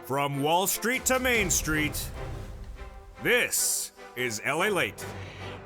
From Wall Street to Main Street, this is LALATE.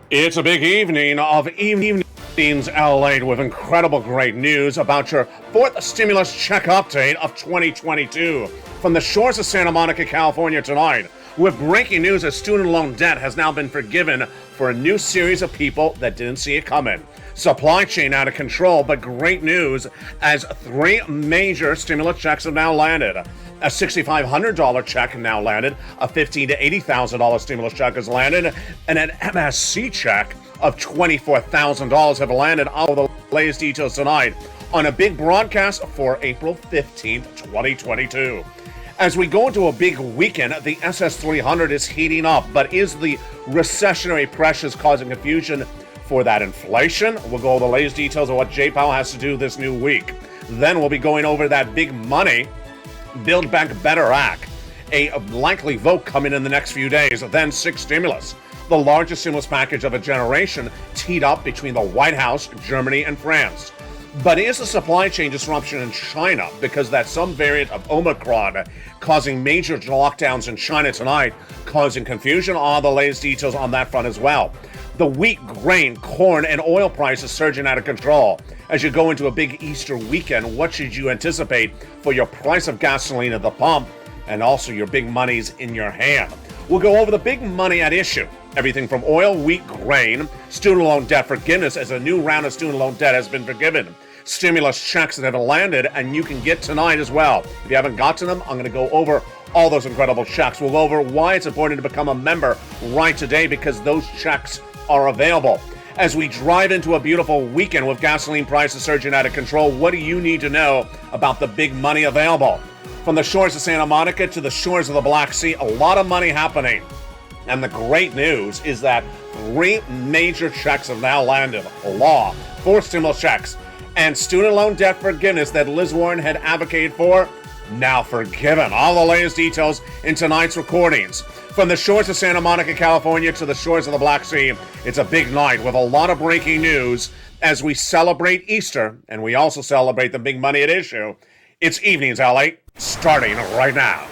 It's a big evening of evenings LALATE with incredible great news about your fourth stimulus check update of 2022 from the shores of Santa Monica, California tonight. With breaking news that student loan debt has now been forgiven for a new series of people that didn't see it coming. Supply chain out of control, but great news as three major stimulus checks have now landed. A $6,500 check now landed, a $15,000 to $80,000 stimulus check has landed, and an MSC check of $24,000 have landed. All the latest details tonight on a big broadcast for April 15th, 2022. As we go into a big weekend, the SS300 is heating up, but is the recessionary pressures causing confusion for that inflation? We'll go over the latest details of what J Powell has to do this new week. Then we'll be going over that big money Build Back Better Act, a likely vote coming in the next few days, then six stimulus, the largest stimulus package of a generation teed up between the White House, Germany, and France. But is the supply chain disruption in China because that some variant of Omicron causing major lockdowns in China tonight, causing confusion? All the latest details on that front as well. The wheat, grain, corn, and oil prices surging out of control. As you go into a big Easter weekend, what should you anticipate for your price of gasoline at the pump and also your big monies in your hand? We'll go over the big money at issue. Everything from oil, wheat, grain, student loan debt forgiveness as a new round of student loan debt has been forgiven. Stimulus checks that have landed and you can get tonight as well. If you haven't got to them, I'm going to go over all those incredible checks. We'll go over why it's important to become a member right today because those checks are available. As we drive into a beautiful weekend with gasoline prices surging out of control, what do you need to know about the big money available? From the shores of Santa Monica to the shores of the Black Sea, a lot of money happening. And the great news is that three major checks have now landed. Law, four stimulus checks, and student loan debt forgiveness that Liz Warren had advocated for, now forgiven. All the latest details in tonight's recordings. From the shores of Santa Monica, California to the shores of the Black Sea, it's a big night with a lot of breaking news as we celebrate Easter, and we also celebrate the big money at issue. It's Evenings LA, starting right now.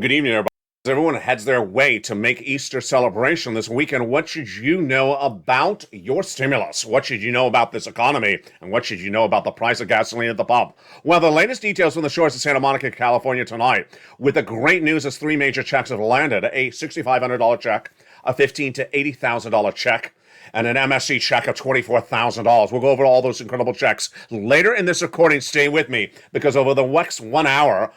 Good evening, everybody. As everyone heads their way to make Easter celebration this weekend, what should you know about your stimulus? What should you know about this economy? And what should you know about the price of gasoline at the pump? Well, the latest details from the shores of Santa Monica, California tonight, with the great news as three major checks have landed. A $6,500 check, a $15,000 to $80,000 check, and an MSC check of $24,000. We'll go over all those incredible checks later in this recording. Stay with me, because over the next 1 hour,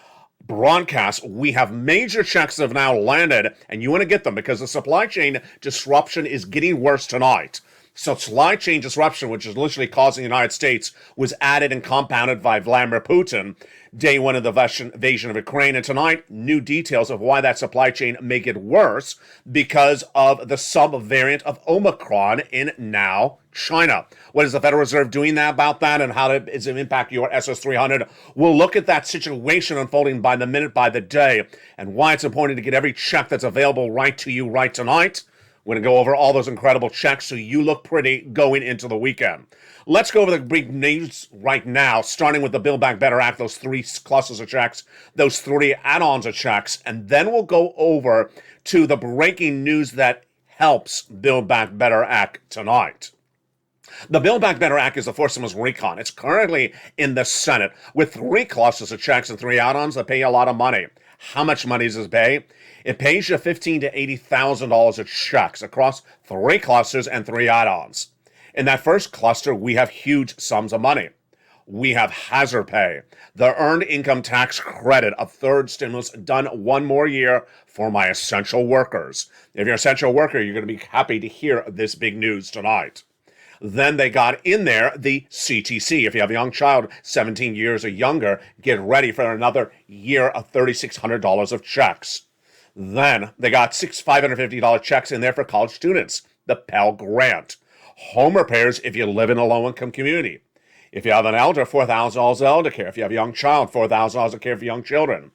broadcast, we have major checks that have now landed, and you want to get them because the supply chain disruption is getting worse tonight. Supply chain disruption, which is literally causing the United States, was added and compounded by Vladimir Putin, day one of the invasion of Ukraine. And tonight, new details of why that supply chain may get worse because of the subvariant of Omicron in now China. What is the Federal Reserve doing about that, and how does it impact your SS300? We'll look at that situation unfolding by the minute, by the day, and why it's important to get every check that's available right to you right tonight. We're going to go over all those incredible checks so you look pretty going into the weekend. Let's go over the big news right now, starting with the Build Back Better Act, those three clusters of checks, those three add-ons of checks, and then we'll go over to the breaking news that helps Build Back Better Act tonight. The Build Back Better Act is the fourth stimulus recon. It's currently in the Senate with three clusters of checks and three add-ons that pay a lot of money. How much money does it pay? It pays you $15,000 to $80,000 of checks across three clusters and three add-ons. In that first cluster, we have huge sums of money. We have hazard pay, the earned income tax credit, a third stimulus done one more year for my essential workers. If you're an essential worker, you're going to be happy to hear this big news tonight. Then they got in there the CTC. If you have a young child, 17 years or younger, get ready for another year of $3,600 of checks. Then they got six $550 checks in there for college students, the Pell Grant. Home repairs if you live in a low-income community. If you have an elder, $4,000 elder care. If you have a young child, $4,000 of care for young children.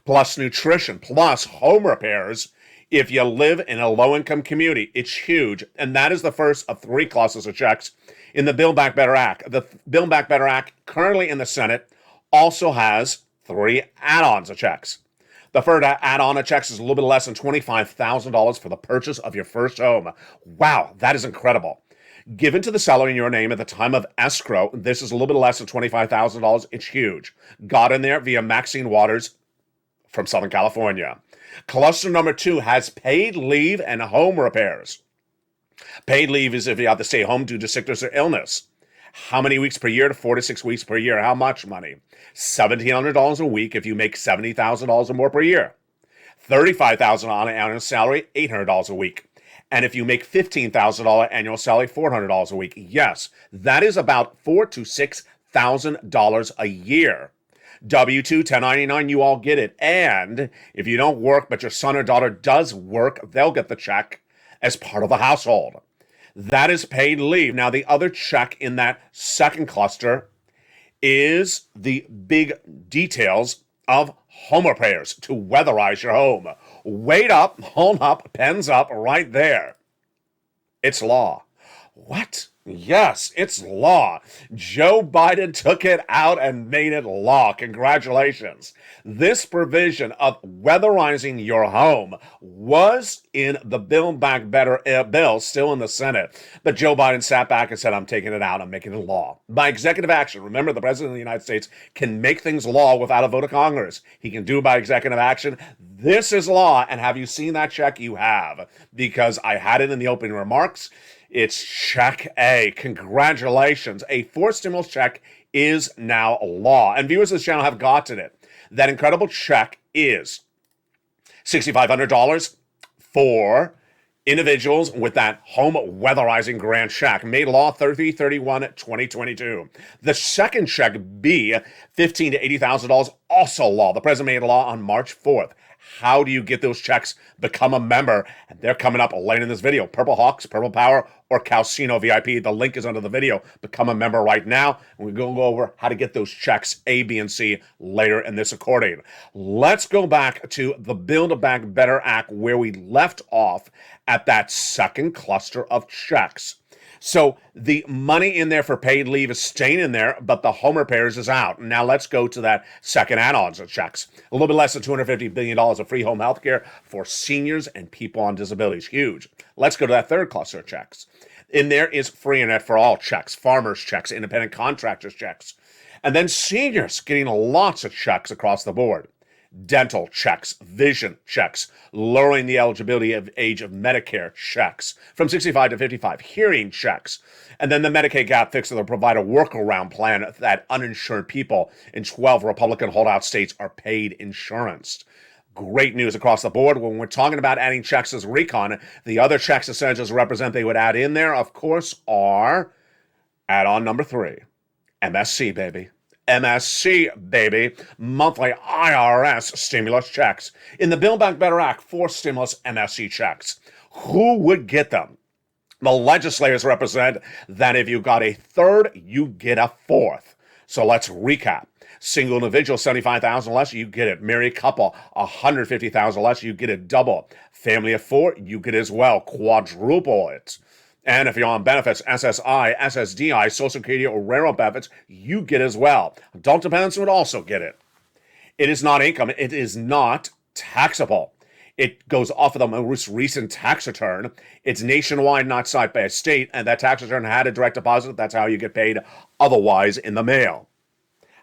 Plus nutrition, plus home repairs if you live in a low-income community. It's huge, and that is the first of three classes of checks in the Build Back Better Act. The Build Back Better Act, currently in the Senate, also has three add-ons of checks. The third add-on of checks is a little bit less than $25,000 for the purchase of your first home. Wow, that is incredible. Given to the seller in your name at the time of escrow, this is a little bit less than $25,000. It's huge. Got in there via Maxine Waters from Southern California. Cluster number 2 has paid leave and home repairs. Paid leave is if you have to stay home due to sickness or illness. How many weeks per year? 4 to 6 weeks per year. How much money? $1,700 a week if you make $70,000 or more per year. $35,000 on an annual salary, $800 a week. And if you make $15,000 annual salary, $400 a week. Yes, that is about $4,000 to $6,000 a year. W-2, 1099, you all get it. And if you don't work, but your son or daughter does work, they'll get the check as part of the household. That is paid leave. Now, the other check in that second cluster is the big details of home repairs to weatherize your home. Wait up, hold up, pens up, right there. It's law. What? Yes, it's law. Joe Biden took it out and made it law. Congratulations. This provision of weatherizing your home was in the Build Back Better bill, still in the Senate. But Joe Biden sat back and said, I'm taking it out. I'm making it law. By executive action. Remember, the President of the United States can make things law without a vote of Congress. He can do it by executive action. This is law. And have you seen that check? You have. Because I had it in the opening remarks. It's check A. Congratulations. A fourth stimulus check is now law. And viewers of this channel have gotten it. That incredible check is $6,500 for individuals with that home weatherizing grant check. Made law 30/31/2022. The second check, B, $15,000 to $80,000, also law. The president made law on March 4th. How do you get those checks? Become a member. And they're coming up later in this video. Purple Hawks, Purple Power, or Calcino VIP. The link is under the video. Become a member right now. And we're going to go over how to get those checks A, B, and C later in this recording. Let's go back to the Build Back Better Act where we left off at that second cluster of checks. So the money in there for paid leave is staying in there, but the home repairs is out. Now let's go to that second add-ons of checks. A little bit less than $250 billion of free home health care for seniors and people on disabilities. Huge. Let's go to that third cluster of checks. In there is free internet for all checks, farmers checks, independent contractors checks, and then seniors getting lots of checks across the board. Dental checks, vision checks, lowering the eligibility of age of Medicare checks from 65 to 55, hearing checks, and then the Medicaid gap fix that will provide a workaround plan that uninsured people in 12 Republican holdout states are paid insurance. Great news across the board. When we're talking about adding checks as recon, the other checks the senators represent they would add in there, of course, are add-on number 3, MSC, baby. MSC, baby, monthly IRS stimulus checks. In the Build Back Better Act, 4 stimulus MSC checks. Who would get them? The legislators represent that if you got a third, you get a fourth. So let's recap. Single individual, $75,000 less, you get it. Married couple, $150,000 less, you get it double. Family of 4, you get it as well. Quadruple it. And if you're on benefits, SSI, SSDI, Social Security, or railroad benefits, you get as well. Adult dependents would also get it. It is not income. It is not taxable. It goes off of the most recent tax return. It's nationwide, not side by a state, and that tax return had a direct deposit. That's how you get paid otherwise in the mail.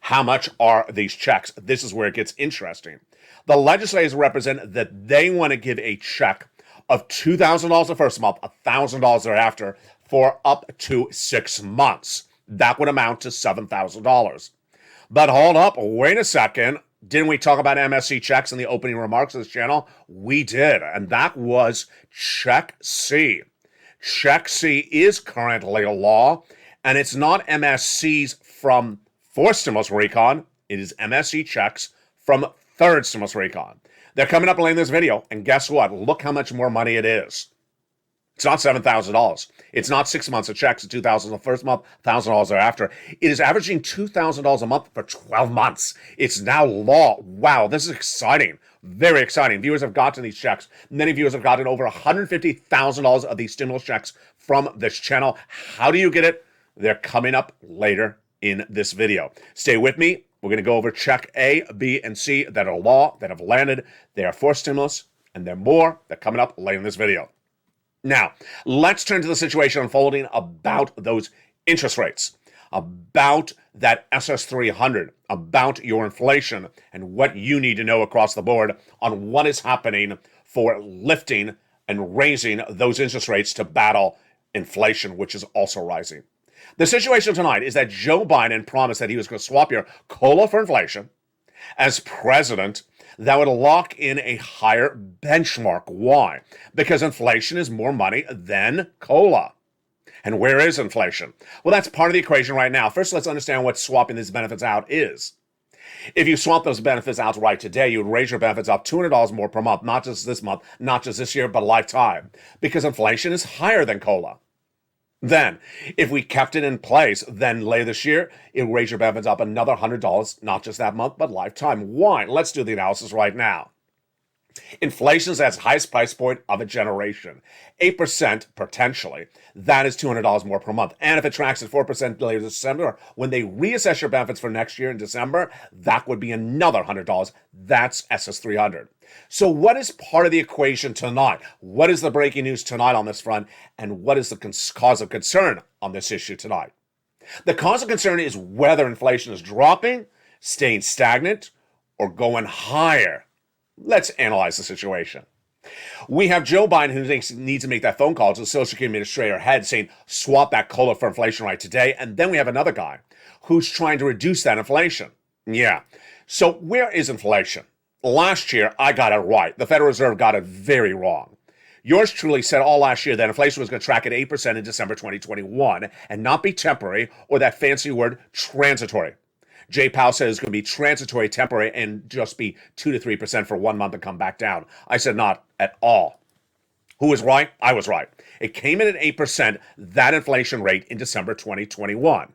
How much are these checks? This is where it gets interesting. The legislators represent that they want to give a check of $2,000 the first month, $1,000 thereafter, for up to 6 months. That would amount to $7,000. But hold up, wait a second. Didn't we talk about MSC checks in the opening remarks of this channel? We did, and that was check C. Check C is currently a law, and it's not MSCs from fourth stimulus recon. It is MSC checks from third stimulus recon. They're coming up late in this video, and guess what? Look how much more money it is. It's not $7,000. It's not 6 months of checks, $2,000 the first month, $1,000 thereafter. It is averaging $2,000 a month for 12 months. It's now law. Wow, this is exciting. Very exciting. Viewers have gotten these checks. Many viewers have gotten over $150,000 of these stimulus checks from this channel. How do you get it? They're coming up later in this video. Stay with me. We're going to go over check A, B, and C that are law, that have landed. They are for stimulus, and they're more. They're coming up later in this video. Now, let's turn to the situation unfolding about those interest rates, about that SS300, about your inflation, and what you need to know across the board on what is happening for lifting and raising those interest rates to battle inflation, which is also rising. The situation tonight is that Joe Biden promised that he was going to swap your COLA for inflation. As president, that would lock in a higher benchmark. Why? Because inflation is more money than COLA. And where is inflation? Well, that's part of the equation right now. First, let's understand what swapping these benefits out is. If you swap those benefits out right today, you would raise your benefits up $200 more per month, not just this month, not just this year, but lifetime, because inflation is higher than COLA. Then, if we kept it in place, then later this year, it would raise your benefits up another $100, not just that month, but lifetime. Why? Let's do the analysis right now. Inflation is at its highest price point of a generation. 8% potentially. That is $200 more per month. And if it tracks at 4% later this December, when they reassess your benefits for next year in December, that would be another $100. That's SS300. So what is part of the equation tonight? What is the breaking news tonight on this front? And what is the cause of concern on this issue tonight? The cause of concern is whether inflation is dropping, staying stagnant, or going higher. Let's analyze the situation. We have Joe Biden, who needs to make that phone call to the Social Security Administrator head saying, swap that COLA for inflation right today. And then we have another guy who's trying to reduce that inflation. Yeah. So where is inflation? Last year, I got it right. The Federal Reserve got it very wrong. Yours truly said all last year that inflation was going to track at 8% in December 2021 and not be temporary, or that fancy word, transitory. Jay Powell said it's going to be transitory, temporary, and just be 2 to 3% for 1 month and come back down. I said not at all. Who was right? I was right. It came in at 8%, that inflation rate in December 2021.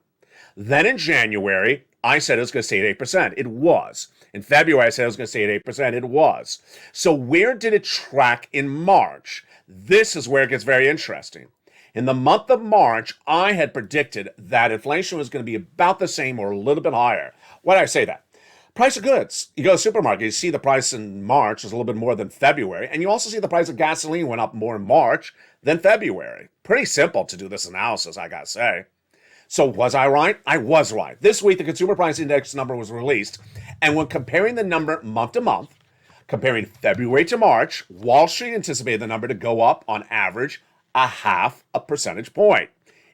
Then in January, I said it was going to stay at 8%. It was. In February, I said it was going to stay at 8%. It was. So where did it track in March? This is where it gets very interesting. In the month of March, I had predicted that inflation was going to be about the same or a little bit higher. Why did I say that? Price of goods. You go to the supermarket, you see the price in March is a little bit more than February, and you also see the price of gasoline went up more in March than February. Pretty simple to do this analysis, I gotta say. So was I right? I was right. This week, the Consumer Price Index number was released, and when comparing the number month to month, comparing February to March, Wall Street anticipated the number to go up on average a half a percentage point.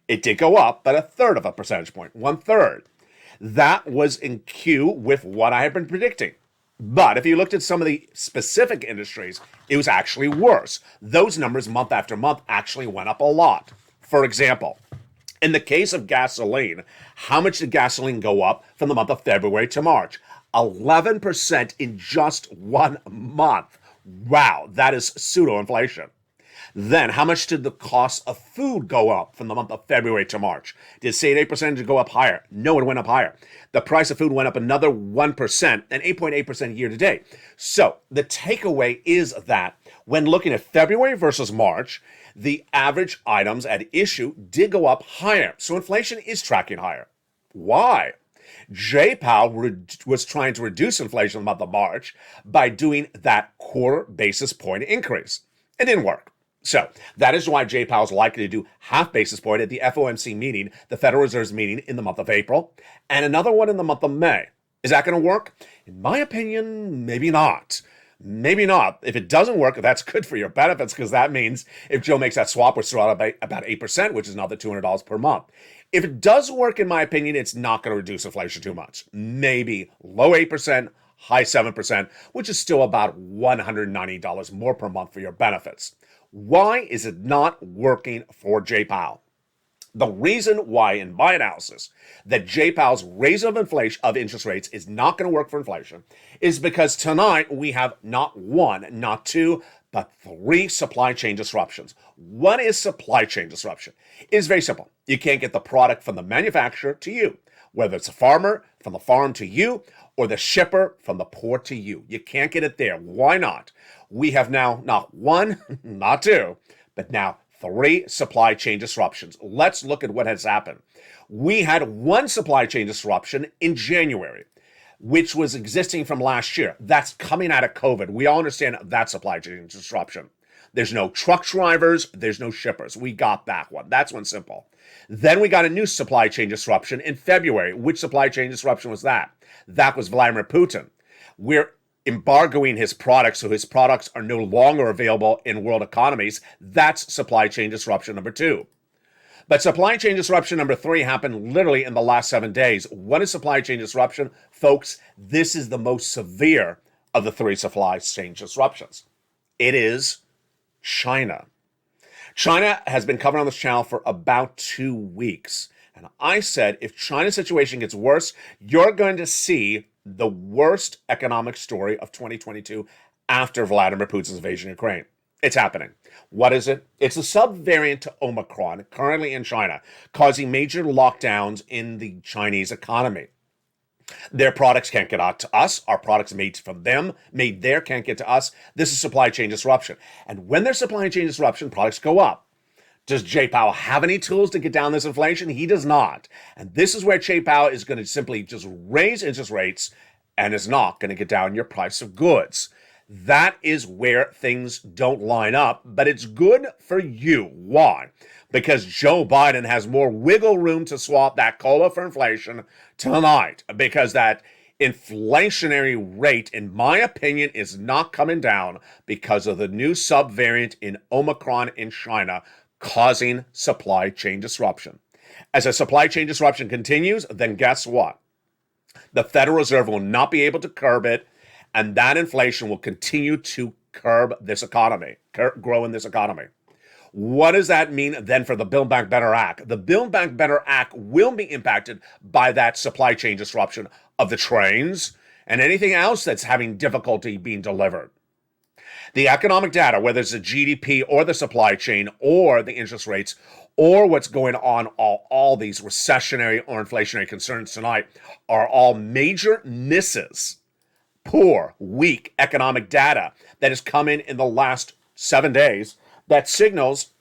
It did go up, but a third of a percentage point, 1/3. That was in cue with what I had been predicting. But if you looked at some of the specific industries, it was actually worse. Those numbers month after month actually went up a lot. For example, in the case of gasoline, how much did gasoline go up from the month of February to March? 11% in just 1 month. Wow, that is pseudo-inflation. Then, how much did the cost of food go up from the month of February to March? Did it say 8% go up higher? No, it went up higher. The price of food went up another 1% and 8.8% year to date. So the takeaway is that when looking at February versus March, the average items at issue did go up higher. So inflation is tracking higher. Why? Jay Powell was trying to reduce inflation in the month of March by doing that quarter basis point increase. It didn't work. So that is why Jay Powell is likely to do half basis point at the FOMC meeting, the Federal Reserve's meeting in the month of April, and another one in the month of May. Is that going to work? In my opinion, maybe not. Maybe not. If it doesn't work, that's good for your benefits, because that means if Joe makes that swap, we're still at about 8%, which is another $200 per month. If it does work, in my opinion, it's not going to reduce inflation too much. Maybe low 8%, high 7%, which is still about $190 more per month for your benefits. Why is it not working for Jay Powell? The reason why, in my analysis, that Jay Powell's raise of interest rates is not going to work for inflation is because tonight we have not one, not two, but three supply chain disruptions. What is supply chain disruption? It is very simple. You can't get the product from the manufacturer to you, whether it's a farmer from the farm to you or the shipper from the port to you. You can't get it there. Why not? We have now not one, not two, but now three supply chain disruptions. Let's look at what has happened. We had one supply chain disruption in January, which was existing from last year. That's coming out of COVID. We all understand that supply chain disruption. There's no truck drivers, there's no shippers. We got that one. That's one simple. Then we got a new supply chain disruption in February. Which supply chain disruption was that? That was Vladimir Putin. We're embargoing his products, so his products are no longer available in world economies. That's supply chain disruption number two. But supply chain disruption number three happened literally in the last 7 days. What is supply chain disruption? Folks, this is the most severe of the three supply chain disruptions. It is China. China has been covered on this channel for about 2 weeks. And I said, if China's situation gets worse, you're going to see the worst economic story of 2022 after Vladimir Putin's invasion of Ukraine. It's happening. What is it? It's a subvariant to Omicron currently in China, causing major lockdowns in the Chinese economy. Their products can't get out to us. Our products made from them, made there, can't get to us. This is supply chain disruption. And when there's supply chain disruption, products go up. Does Jay Powell have any tools to get down this inflation? He does not. And this is where Jay Powell is going to simply just raise interest rates and is not going to get down your price of goods. That is where things don't line up, but it's good for you. Why? Because Joe Biden has more wiggle room to swap that COLA for inflation tonight, because that inflationary rate, in my opinion, is not coming down because of the new subvariant in Omicron in China, causing supply chain disruption. As a supply chain disruption continues, then guess what? The Federal Reserve will not be able to curb it, and that inflation will continue to curb this economy, grow in this economy. What does that mean then for the Build Back Better Act? The Build Back Better Act will be impacted by that supply chain disruption of the trains and anything else that's having difficulty being delivered. The economic data, whether it's the GDP or the supply chain or the interest rates or what's going on, all these recessionary or inflationary concerns tonight are all major misses. Poor, weak economic data that has come in the last 7 days that signals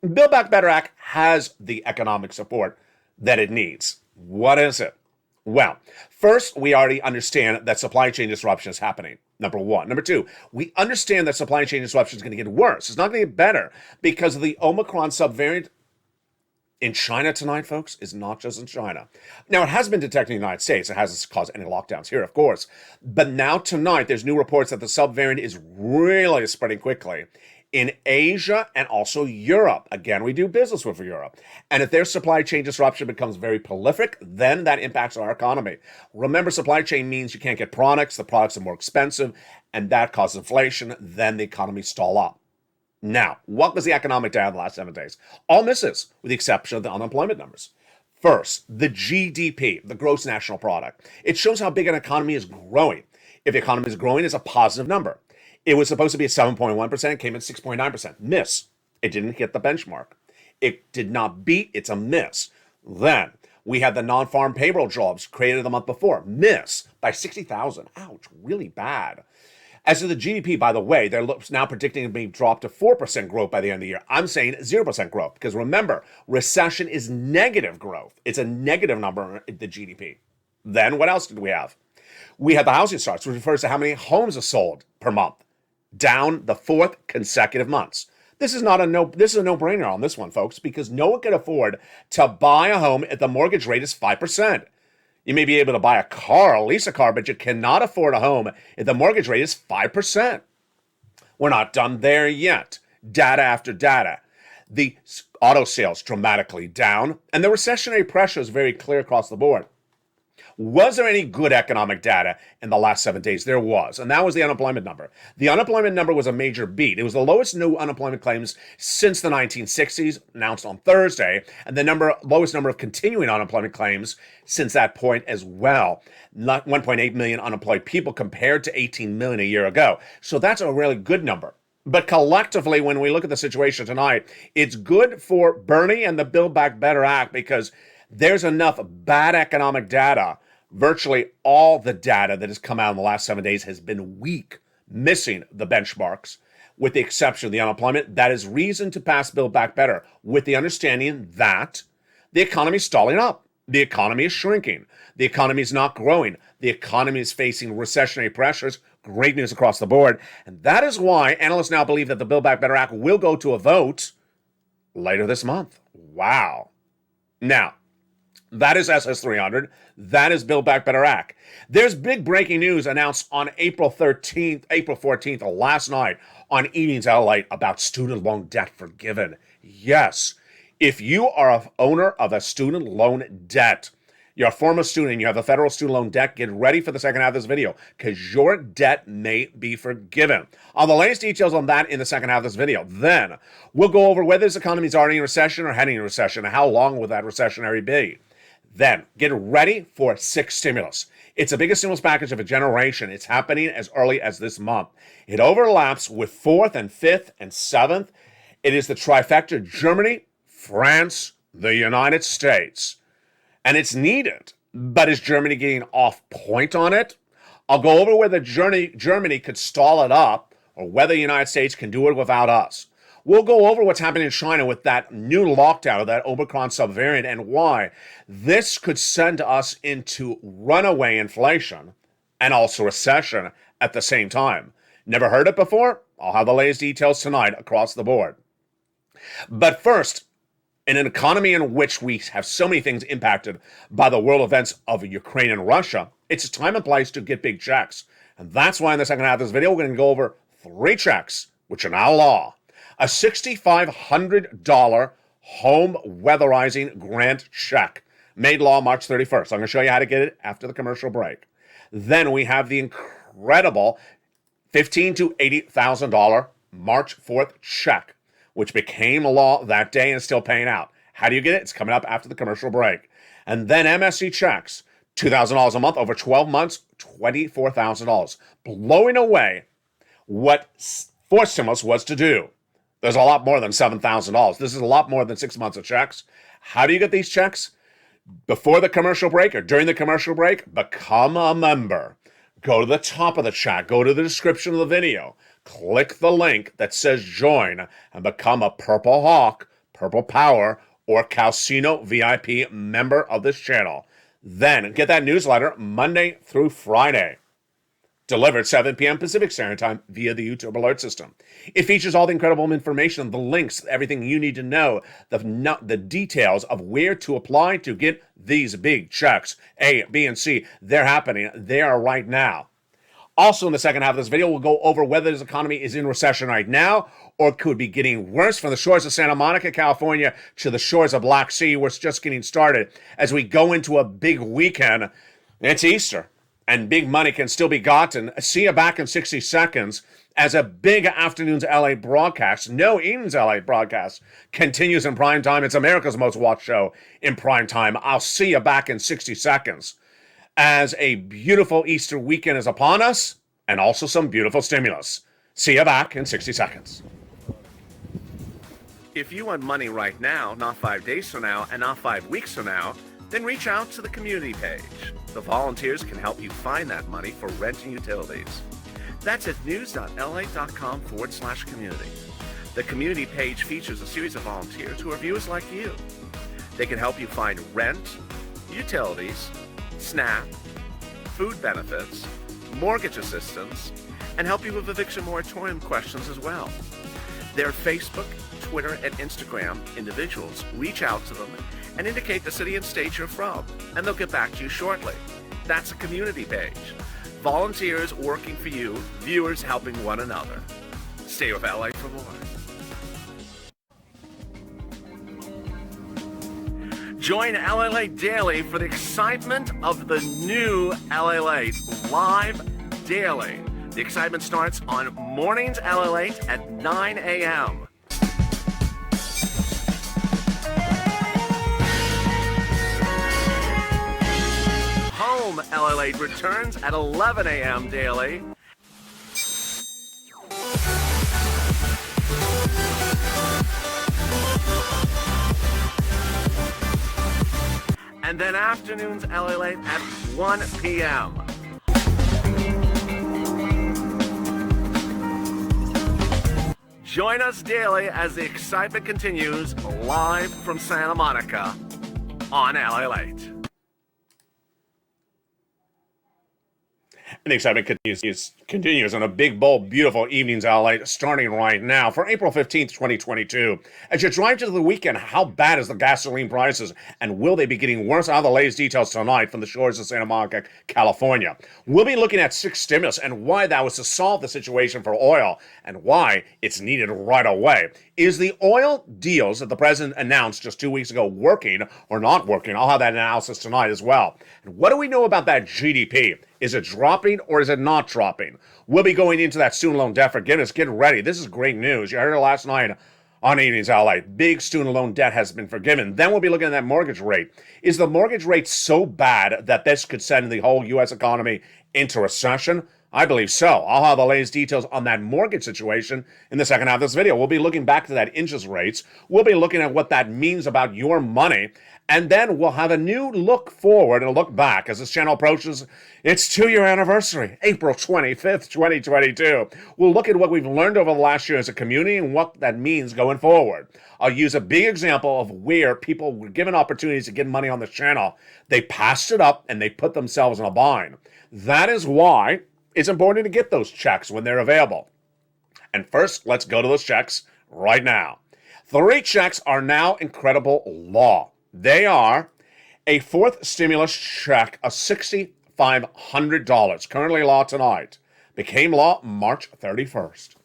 Build Back Better Act has the economic support that it needs. What is it? Well, first, we already understand that supply chain disruption is happening. Number one. Number two, we understand that supply chain disruption is going to get worse. It's not going to get better because of the Omicron subvariant in China tonight, folks, is not just in China. Now, it has been detected in the United States. It hasn't caused any lockdowns here, of course. But now tonight, there's new reports that the subvariant is really spreading quickly in Asia and also Europe. Again, we do business with Europe. And if their supply chain disruption becomes very prolific, then that impacts our economy. Remember, supply chain means you can't get products, the products are more expensive, and that causes inflation, then the economy stall up. Now, what was the economic data in the last 7 days? All misses, with the exception of the unemployment numbers. First, the GDP, the gross national product. It shows how big an economy is growing. If the economy is growing, it's a positive number. It was supposed to be at 7.1%, came in 6.9%. Miss. It didn't hit the benchmark. It did not beat, it's a miss. Then, we had the non-farm payroll jobs created the month before. Miss by 60,000. Ouch, really bad. As to the GDP, by the way, they're now predicting it being dropped to 4% growth by the end of the year. I'm saying 0% growth because remember, recession is negative growth. It's a negative number in the GDP. Then what else did we have? We had the housing starts, which refers to how many homes are sold per month, down the fourth consecutive months. This is a no-brainer on this one, folks, because no one can afford to buy a home if the mortgage rate is 5%. You may be able to buy a car, lease a car, but you cannot afford a home if the mortgage rate is 5%. We're not done there yet. Data after data. The auto sales dramatically down, and the recessionary pressure is very clear across the board. Was there any good economic data in the last 7 days? There was, and that was the unemployment number. The unemployment number was a major beat. It was the lowest new unemployment claims since the 1960s, announced on Thursday, and the lowest number of continuing unemployment claims since that point as well. 1.8 million unemployed people compared to 18 million a year ago. So that's a really good number. But collectively, when we look at the situation tonight, it's good for Bernie and the Build Back Better Act because there's enough bad economic data. Virtually all the data that has come out in the last 7 days has been weak, missing the benchmarks, with the exception of the unemployment. That is reason to pass Build Back Better, with the understanding that the economy is stalling up. The economy is shrinking. The economy is not growing. The economy is facing recessionary pressures. Great news across the board. And that is why analysts now believe that the Build Back Better Act will go to a vote later this month. Wow. Now, that is SS300. That is Build Back Better Act. There's big breaking news announced on April 14th, last night on Evenings LALATE about student loan debt forgiven. Yes, if you are an owner of a student loan debt, you're a former student, you have a federal student loan debt, get ready for the second half of this video because your debt may be forgiven. On the latest details on that in the second half of this video. Then we'll go over whether this economy is already in recession or heading in recession and how long will that recessionary be. Then, get ready for 6 stimulus. It's the biggest stimulus package of a generation. It's happening as early as this month. It overlaps with 4th and 5th and 7th. It is the trifecta: Germany, France, the United States. And it's needed. But is Germany getting off point on it? I'll go over whether Germany could stall it up or whether the United States can do it without us. We'll go over what's happening in China with that new lockdown of that Omicron subvariant and why this could send us into runaway inflation and also recession at the same time. Never heard it before? I'll have the latest details tonight across the board. But first, in an economy in which we have so many things impacted by the world events of Ukraine and Russia, it's a time and place to get big checks. And that's why in the second half of this video, we're going to go over 3 checks, which are now law. A $6,500 home weatherizing grant check made law March 31st. I'm going to show you how to get it after the commercial break. Then we have the incredible $15,000 to $80,000 March 4th check, which became law that day and is still paying out. How do you get it? It's coming up after the commercial break. And then MSC checks, $2,000 a month over 12 months, $24,000, blowing away what forced stimulus was to do. There's a lot more than $7,000. This is a lot more than 6 months of checks. How do you get these checks? Before the commercial break or during the commercial break, become a member. Go to the top of the chat. Go to the description of the video. Click the link that says join and become a Purple Hawk, Purple Power, or Calcino VIP member of this channel. Then get that newsletter Monday through Friday. Delivered 7 p.m. Pacific Standard Time via the YouTube alert system. It features all the incredible information, the links, everything you need to know, the details of where to apply to get these big checks. A, B, and C, they're happening. They are right now. Also in the second half of this video, we'll go over whether this economy is in recession right now or could be getting worse from the shores of Santa Monica, California to the shores of Black Sea, where it's just getting started as we go into a big weekend. It's Easter. And big money can still be gotten. See you back in 60 seconds as a big afternoon's LA broadcast, no evening's LA broadcast, continues in prime time. It's America's most watched show in prime time. I'll see you back in 60 seconds as a beautiful Easter weekend is upon us and also some beautiful stimulus. See you back in 60 seconds. If you want money right now, not 5 days from now, and not 5 weeks from now, then reach out to the community page. The volunteers can help you find that money for rent and utilities. That's at news.la.com/community. The community page features a series of volunteers who are viewers like you. They can help you find rent, utilities, SNAP, food benefits, mortgage assistance, and help you with eviction moratorium questions as well. Their Facebook, Twitter, and Instagram individuals reach out to them and indicate the city and state you're from, and they'll get back to you shortly. That's a community page. Volunteers working for you, viewers helping one another. Stay with LA for more. Join LALATE daily for the excitement of the new LALATE live daily. The excitement starts on mornings LALATE at 9 a.m. Home LALATE returns at 11 a.m. daily. And then afternoons LALATE at 1 p.m. Join us daily as the excitement continues live from Santa Monica on LALATE. And the excitement continues on a big, bold, beautiful evenings LA starting right now for April 15th, 2022. As you drive to the weekend, how bad is the gasoline prices? And will they be getting worse? I'll have the latest details tonight from the shores of Santa Monica, California. We'll be looking at 6 stimulus and why that was to solve the situation for oil and why it's needed right away. Is the oil deals that the president announced just 2 weeks ago working or not working? I'll have that analysis tonight as well. And what do we know about that GDP? Is it dropping or is it not dropping? We'll be going into that student loan debt forgiveness. Get ready. This is great news. You heard it last night on Evenings LA. Big student loan debt has been forgiven. Then we'll be looking at that mortgage rate. Is the mortgage rate so bad that this could send the whole U.S. economy into recession? I believe so. I'll have the latest details on that mortgage situation in the second half of this video. We'll be looking back to that interest rates. We'll be looking at what that means about your money. And then we'll have a new look forward and a look back as this channel approaches its 2-year anniversary, April 25th, 2022. We'll look at what we've learned over the last year as a community and what that means going forward. I'll use a big example of where people were given opportunities to get money on this channel. They passed it up and they put themselves in a bind. That is why it's important to get those checks when they're available. And first, let's go to those checks right now. 3 checks are now incredible law. They are a 4th stimulus check of $6,500, currently law tonight, became law March 31st.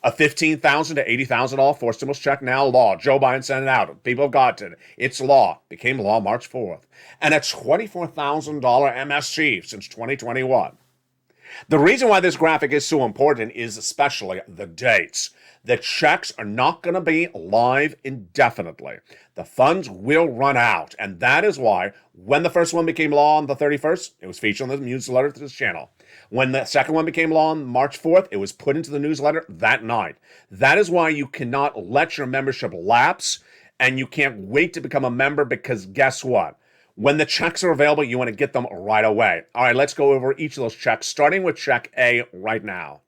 A $15,000 to $80,000 4th stimulus check, now law. Joe Biden sent it out. People have got it. It's law. Became law March 4th. And a $24,000 MSG since 2021. The reason why this graphic is so important is especially the dates. The checks are not going to be live indefinitely. The funds will run out, and that is why when the first one became law on the 31st, it was featured on the newsletter to this channel. When the second one became law on March 4th, it was put into the newsletter that night. That is why you cannot let your membership lapse, and you can't wait to become a member because guess what? When the checks are available, you want to get them right away. All right, let's go over each of those checks, starting with check A right now.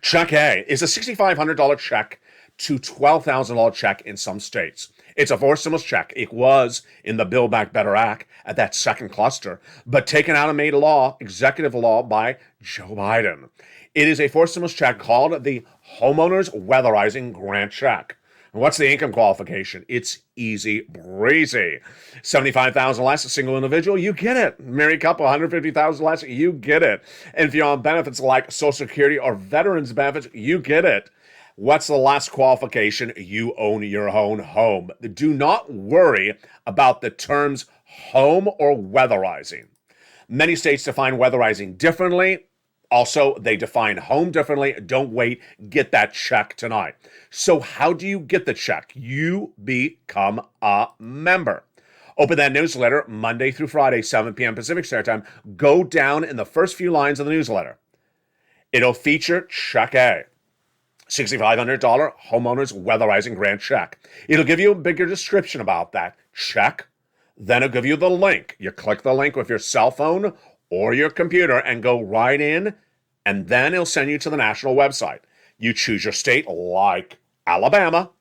Check A is a $6,500 check to $12,000 check in some states. It's a 4th stimulus check. It was in the Build Back Better Act at that second cluster, but taken out and made law, executive law by Joe Biden. It is a 4th stimulus check called the Homeowners Weatherizing Grant Check. What's the income qualification? It's easy breezy. $75,000 less, a single individual, you get it. Married couple, $150,000 less, you get it. And if you're on benefits like Social Security or veterans benefits, you get it. What's the last qualification? You own your own home. Do not worry about the terms home or weatherizing. Many states define weatherizing differently. Also, they define home differently. Don't wait. Get that check tonight. So how do you get the check? You become a member. Open that newsletter Monday through Friday, 7 p.m. Pacific Standard Time. Go down in the first few lines of the newsletter. It'll feature check A. $6,500 homeowners weatherizing grant check. It'll give you a bigger description about that check. Then it'll give you the link. You click the link with your cell phone or your computer and go right in, and then it'll send you to the national website. You choose your state like Alabama,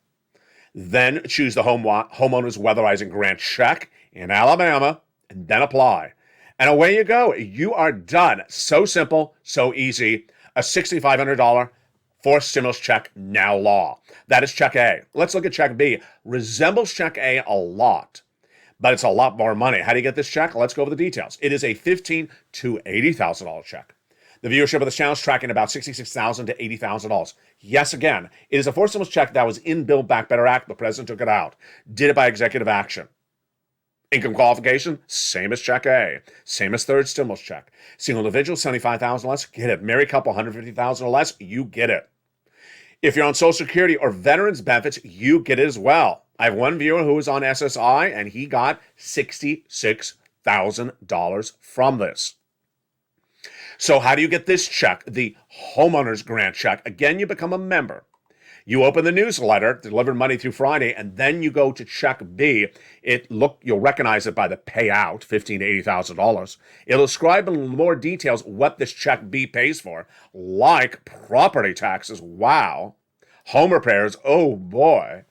then choose the homeowners weatherizing grant check in Alabama, and then apply. And away you go. You are done. So simple, so easy. A $6,500 4th stimulus check, now law. That is check A. Let's look at check B. Resembles check A a lot, but it's a lot more money. How do you get this check? Let's go over the details. It is a $15,000 to $80,000 check. The viewership of this channel is tracking about $66,000 to $80,000. Yes, again, it is a 4th stimulus check that was in Build Back Better Act. The president took it out. Did it by executive action. Income qualification, same as Check A, same as third stimulus check. Single individual, 75,000 or less, get it. Married couple, 150,000 or less, you get it. If you're on Social Security or veterans benefits, you get it as well. I have one viewer who is on SSI, and he got $66,000 from this. So how do you get this check? The homeowner's grant check. Again, you become a member. You open the newsletter, delivered Monday through Friday, and then you go to Check B. You'll recognize it by the payout, $15,000 to $80,000. It'll describe in more details what this Check B pays for, like property taxes, wow, home repairs, oh boy.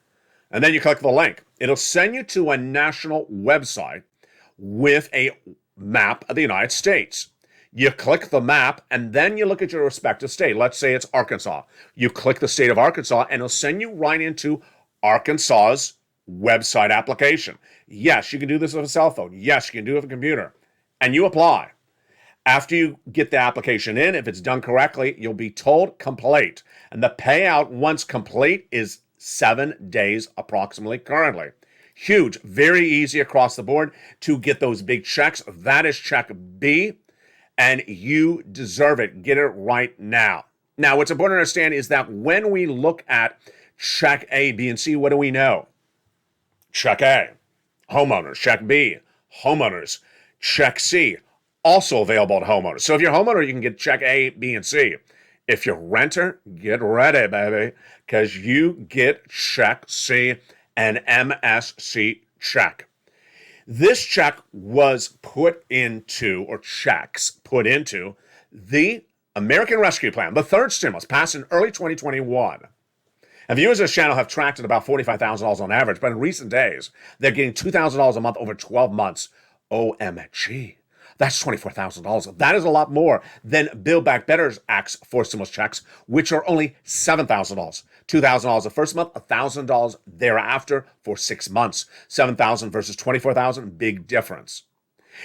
And then you click the link. It'll send you to a national website with a map of the United States. You click the map, and then you look at your respective state. Let's say it's Arkansas. You click the state of Arkansas, and it'll send you right into Arkansas's website application. Yes, you can do this with a cell phone. Yes, you can do it with a computer. And you apply. After you get the application in, if it's done correctly, you'll be told complete. And the payout, once complete, is 7 days approximately currently. Huge, very easy across the board to get those big checks. That is Check B. And you deserve it. Get it right now. Now, what's important to understand is that when we look at Check A, B, and C, what do we know? Check A, homeowners. Check B, homeowners. Check C, also available to homeowners. So if you're a homeowner, you can get Check A, B, and C. If you're a renter, get ready, baby, because you get Check C and MSC check. This check was put into, or checks put into, the American Rescue Plan, the third stimulus, passed in early 2021. And viewers of this channel have tracked at about $45,000 on average, but in recent days, they're getting $2,000 a month over 12 months. OMG. That's $24,000. That is a lot more than Build Back Better's Act's four stimulus checks, which are only $7,000. $2,000 the first month, $1,000 thereafter for 6 months. $7,000 versus $24,000, big difference.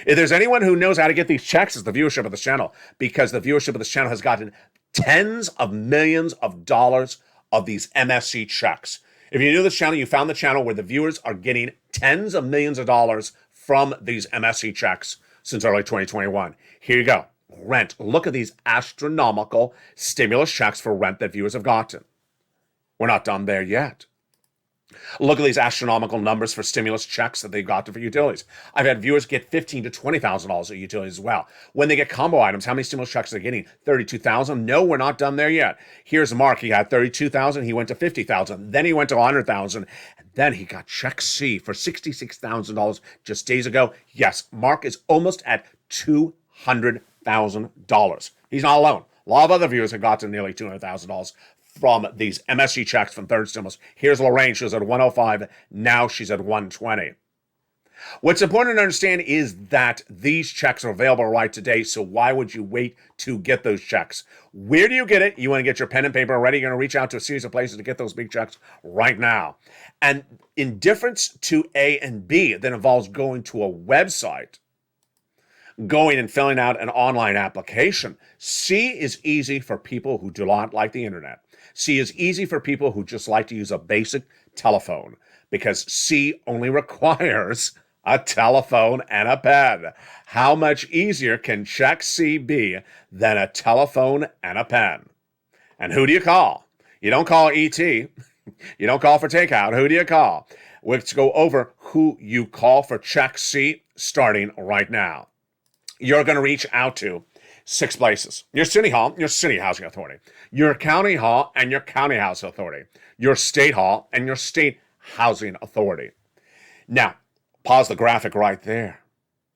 If there's anyone who knows how to get these checks, it's the viewership of this channel, because the viewership of this channel has gotten tens of millions of dollars of these MSC checks. If you're new to this channel, you found the channel where the viewers are getting tens of millions of dollars from these MSC checks since early 2021. Here you go. Rent. Look at these astronomical stimulus checks for rent that viewers have gotten. We're not done there yet. Look at these astronomical numbers for stimulus checks that they've got for utilities. I've had viewers get $15,000 to $20,000 at utilities as well. When they get combo items, how many stimulus checks are they getting? $32,000? No, we're not done there yet. Here's Mark. He had $32,000. He went to $50,000. Then he went to $100,000. And then he got Check C for $66,000 just days ago. Yes, Mark is almost at $200,000. He's not alone. A lot of other viewers have gotten nearly $200,000 from these MSC checks from third stimulus. Here's Lorraine. She was at 105. Now she's at 120. What's important to understand is that these checks are available right today, so why would you wait to get those checks? Where do you get it? You want to get your pen and paper ready. You're going to reach out to a series of places to get those big checks right now. And in difference to A and B, that involves going to a website, going and filling out an online application, C is easy for people who do not like the internet. C is easy for people who just like to use a basic telephone, because C only requires a telephone and a pen. How much easier can Check C be than a telephone and a pen? And who do you call? You don't call ET. You don't call for takeout. Who do you call? Let's go over who you call for Check C starting right now. You're going to reach out to 6 places. Your city hall, your city housing authority. Your county hall and your county housing authority. Your state hall and your state housing authority. Now, pause the graphic right there.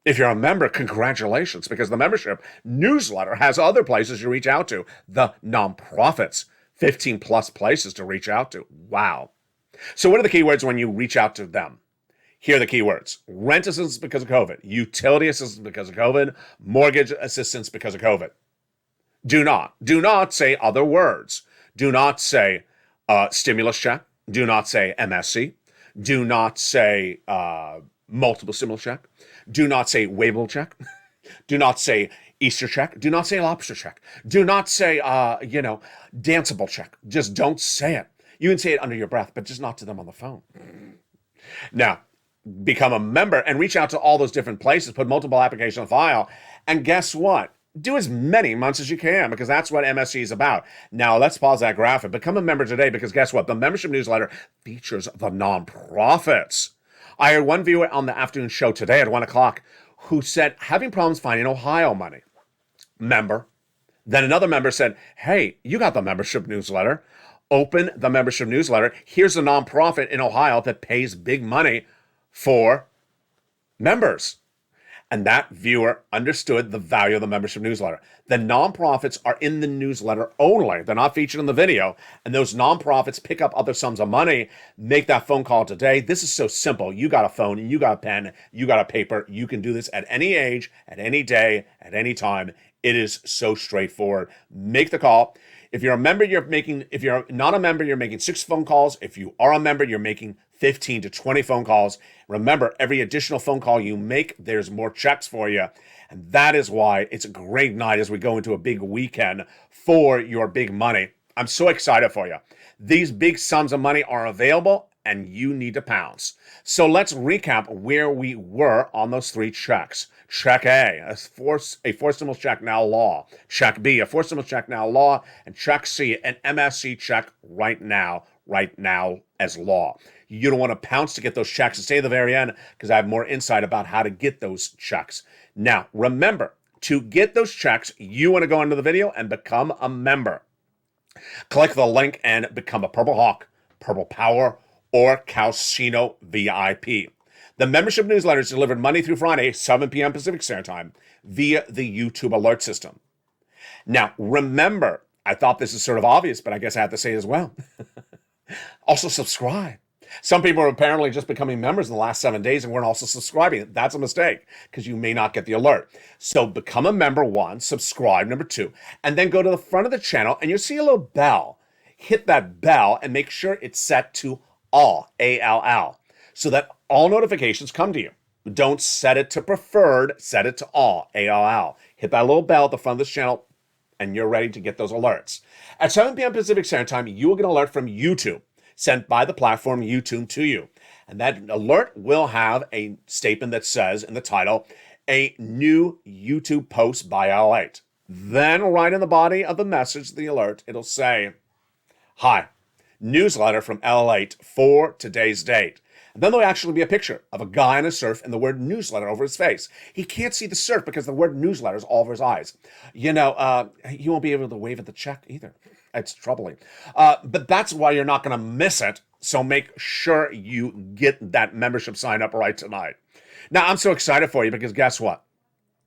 If you're a member, congratulations, because the membership newsletter has other places you reach out to. The nonprofits, 15 plus places to reach out to. Wow. So what are the keywords when you reach out to them? Here are the keywords. Rent assistance because of COVID. Utility assistance because of COVID. Mortgage assistance because of COVID. Do not say other words. Do not say stimulus check. Do not say MSC. Do not say multiple stimulus check. Do not say waivable check. Do not say Easter check. Do not say lobster check. Do not say, danceable check. Just don't say it. You can say it under your breath, but just not to them on the phone. Now, become a member and reach out to all those different places, put multiple applications on file, and guess what? Do as many months as you can, because that's what MSC is about. Now, let's pause that graphic. Become a member today, because guess what? The membership newsletter features the nonprofits. I heard one viewer on the afternoon show today at 1 o'clock who said, having problems finding Ohio money. Member. Then another member said, hey, you got the membership newsletter. Open the membership newsletter. Here's a nonprofit in Ohio that pays big money for members. And that viewer understood the value of the membership newsletter. The nonprofits are in the newsletter only. They're not featured in the video. And those nonprofits pick up other sums of money. Make that phone call today. This is so simple. You got a phone, you got a pen, you got a paper. You can do this at any age, at any day, at any time. It is so straightforward. Make the call. If you're a member, if you're not a member, you're making 6 phone calls. If you are a member, you're making 15 to 20 phone calls. Remember, every additional phone call you make, there's more checks for you. And that is why it's a great night as we go into a big weekend for your big money. I'm so excited for you. These big sums of money are available and you need to pounce. So let's recap where we were on those 3 checks. Check A, a forced stimulus check now law. Check B, a forced stimulus check now law. And check C, an MSC check right now as law. You don't want to pounce to get those checks and stay at the very end, because I have more insight about how to get those checks. Now, remember, to get those checks, you want to go into the video and become a member. Click the link and become a Purple Hawk, Purple Power, or Calcino VIP. The membership newsletter is delivered Monday through Friday, 7 p.m. Pacific Standard Time, via the YouTube alert system. Now, remember, I thought this is sort of obvious, but I guess I have to say it as well. Also, subscribe. Some people are apparently just becoming members in the last 7 days and weren't also subscribing. That's a mistake, because you may not get the alert. So become a member, 1, subscribe, number 2, and then go to the front of the channel and you'll see a little bell. Hit that bell and make sure it's set to all, ALL, so that all notifications come to you. Don't set it to preferred, set it to all, ALL. Hit that little bell at the front of this channel and you're ready to get those alerts. At 7 p.m. Pacific Standard Time, you will get an alert from YouTube, sent by the platform YouTube to you. And that alert will have a statement that says in the title, a new YouTube post by LALATE. Then right in the body of the message, the alert, it'll say, hi, newsletter from LALATE for today's date. And then there'll actually be a picture of a guy on a surf and the word newsletter over his face. He can't see the surf because the word newsletter is all over his eyes. You know, he won't be able to wave at the check either. It's troubling. But that's why you're not going to miss it. So make sure you get that membership sign up right tonight. Now, I'm so excited for you because guess what?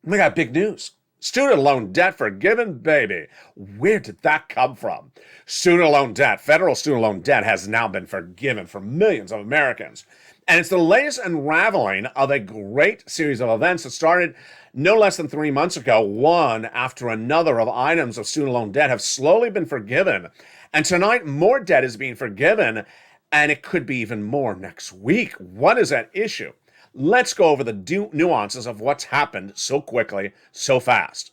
We got big news. Student loan debt forgiven, baby. Where did that come from? Student loan debt, federal student loan debt has now been forgiven for millions of Americans. And it's the latest unraveling of a great series of events that started no less than 3 months ago. One after another of items of student loan debt have slowly been forgiven. And tonight, more debt is being forgiven, and it could be even more next week. What is that issue? Let's go over the nuances of what's happened so quickly, so fast.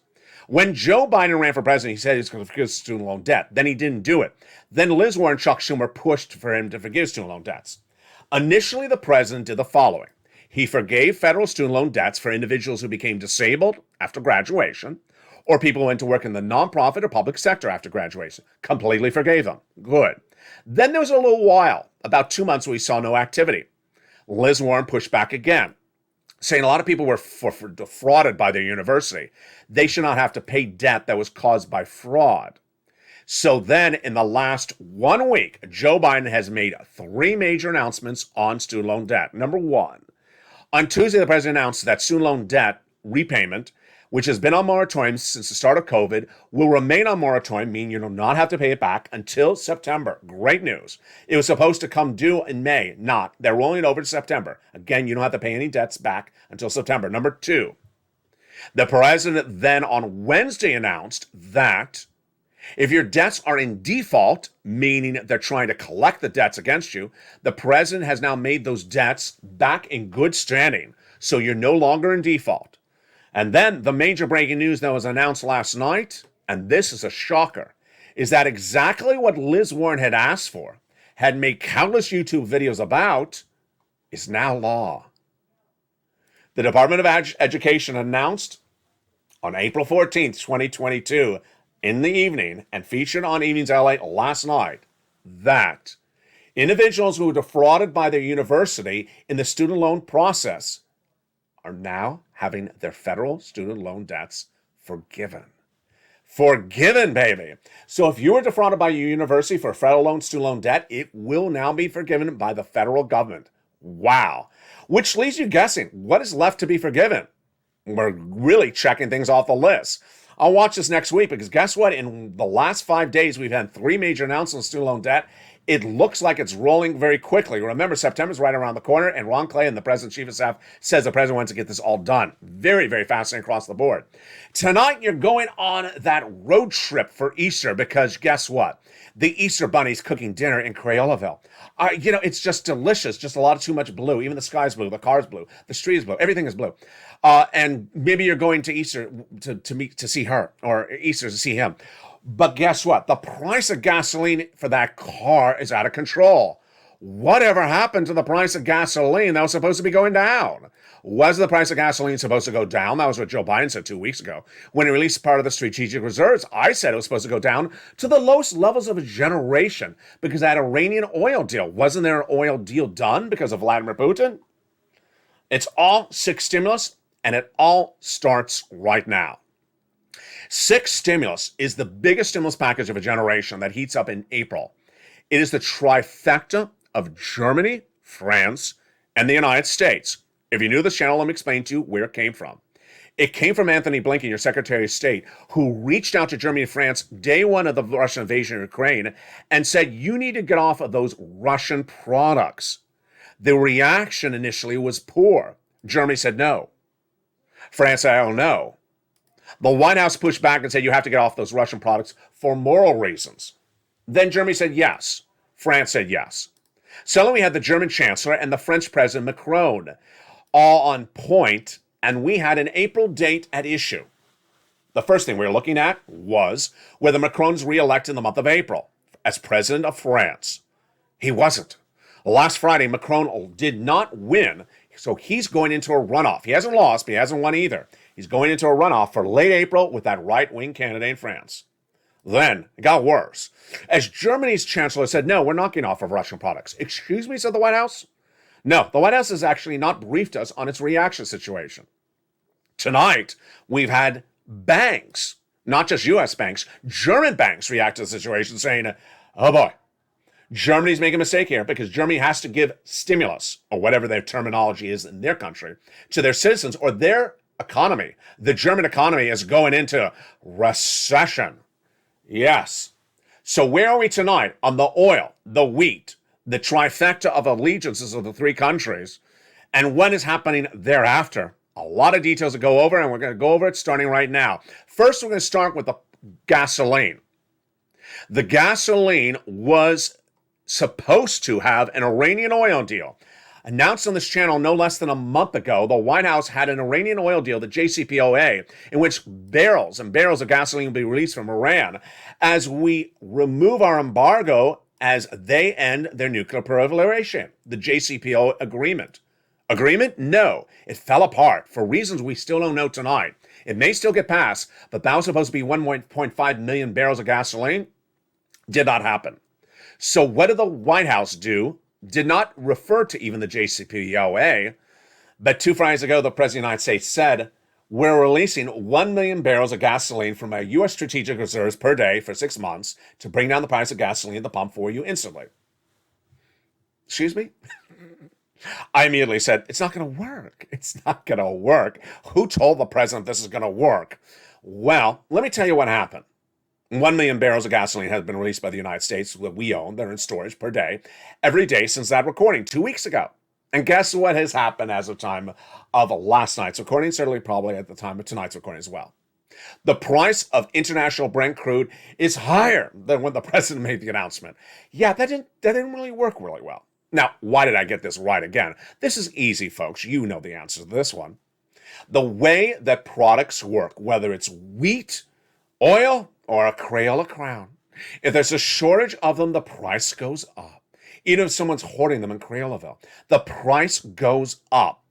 When Joe Biden ran for president, he said he's going to forgive student loan debt. Then he didn't do it. Then Liz Warren and Chuck Schumer pushed for him to forgive student loan debts. Initially, the president did the following. He forgave federal student loan debts for individuals who became disabled after graduation, or people who went to work in the nonprofit or public sector after graduation. Completely forgave them. Good. Then there was a little while, about 2 months, where we saw no activity. Liz Warren pushed back again, saying a lot of people were defrauded by their university. They should not have to pay debt that was caused by fraud. So then in the last 1 week, Joe Biden has made 3 major announcements on student loan debt. Number 1, on Tuesday, the president announced that student loan debt repayment, which has been on moratorium since the start of COVID, will remain on moratorium, meaning you do not have to pay it back until September. Great news. It was supposed to come due in May. Not. They're rolling it over to September. Again, you don't have to pay any debts back until September. Number 2, the president then on Wednesday announced that if your debts are in default, meaning they're trying to collect the debts against you, the president has now made those debts back in good standing. So you're no longer in default. And then the major breaking news that was announced last night, and this is a shocker, is that exactly what Liz Warren had asked for, had made countless YouTube videos about, is now law. The Department of Education announced on April 14th, 2022, in the evening, and featured on Evenings LA last night, that individuals who were defrauded by their university in the student loan process are now having their federal student loan debts forgiven. Forgiven, baby. So if you were defrauded by your university for federal loan, student loan debt, it will now be forgiven by the federal government. Wow. Which leaves you guessing, what is left to be forgiven? We're really checking things off the list. I'll watch this next week because guess what? In the last 5 days, we've had 3 major announcements on student loan debt. It looks like it's rolling very quickly. Remember, September's right around the corner, and Ron Clay and the President's Chief of Staff says the President wants to get this all done. Very, very fascinating across the board. Tonight, you're going on that road trip for Easter because guess what? The Easter Bunny's cooking dinner in Crayollaville. It's just delicious. Just a lot of too much blue. Even the sky's blue, the car's blue, the street is blue, everything is blue. And maybe you're going to Easter to see her, or Easter to see him. But guess what? The price of gasoline for that car is out of control. Whatever happened to the price of gasoline that was supposed to be going down? Was the price of gasoline supposed to go down? That was what Joe Biden said 2 weeks ago. When he released part of the strategic reserves, I said it was supposed to go down to the lowest levels of a generation because that Iranian oil deal. Wasn't there an oil deal done because of Vladimir Putin? It's all 6 stimulus, and it all starts right now. 6 stimulus is the biggest stimulus package of a generation that heats up in April. It is the trifecta of Germany, France, and the United States. If you're new to this channel, let me explain to you where it came from. It came from Anthony Blinken, your Secretary of State, who reached out to Germany and France day one of the Russian invasion of Ukraine and said, you need to get off of those Russian products. The reaction initially was poor. Germany said no. France said, oh no. The White House pushed back and said you have to get off those Russian products for moral reasons. Then Germany said yes. France said yes. So we had the German Chancellor and the French President Macron all on point, and we had an April date at issue. The first thing we were looking at was whether Macron's re-elected in the month of April as President of France. He wasn't. Last Friday, Macron did not win, so he's going into a runoff. He hasn't lost, but he hasn't won either. He's going into a runoff for late April with that right-wing candidate in France. Then it got worse. As Germany's chancellor said, no, we're not getting off of Russian products. Excuse me, said the White House? No, the White House has actually not briefed us on its reaction situation. Tonight, we've had banks, not just U.S. banks, German banks react to the situation saying, oh boy, Germany's making a mistake here because Germany has to give stimulus, or whatever their terminology is in their country, to their citizens or their economy. The German economy is going into recession. Yes. So where are we tonight on the oil, the wheat, the trifecta of allegiances of the 3 countries, and what is happening thereafter? A lot of details to go over, and we're going to go over it starting right now. First, we're going to start with the gasoline. The gasoline was supposed to have an Iranian oil deal. Announced on this channel no less than a month ago, the White House had an Iranian oil deal, the JCPOA, in which barrels and barrels of gasoline will be released from Iran as we remove our embargo as they end their nuclear proliferation, the JCPOA agreement. Agreement? No. It fell apart for reasons we still don't know tonight. It may still get passed, but that was supposed to be 1.5 million barrels of gasoline. Did not happen. So what did the White House do? Did not refer to even the JCPOA, but 2 Fridays ago, the President of the United States said, we're releasing 1 million barrels of gasoline from our U.S. strategic reserves per day for 6 months to bring down the price of gasoline at the pump for you instantly. Excuse me? I immediately said, it's not going to work. It's not going to work. Who told the president this is going to work? Well, let me tell you what happened. 1 million barrels of gasoline has been released by the United States that we own. They're in storage per day, every day since that recording 2 weeks ago. And guess what has happened as of time of last night's recording, certainly probably at the time of tonight's recording as well. The price of international Brent crude is higher than when the president made the announcement. Yeah, that didn't really work really well. Now, why did I get this right again? This is easy, folks. You know the answer to this one. The way that products work, whether it's wheat, oil, or a Crayola crown, if there's a shortage of them, the price goes up. Even if someone's hoarding them in Crayolaville, the price goes up.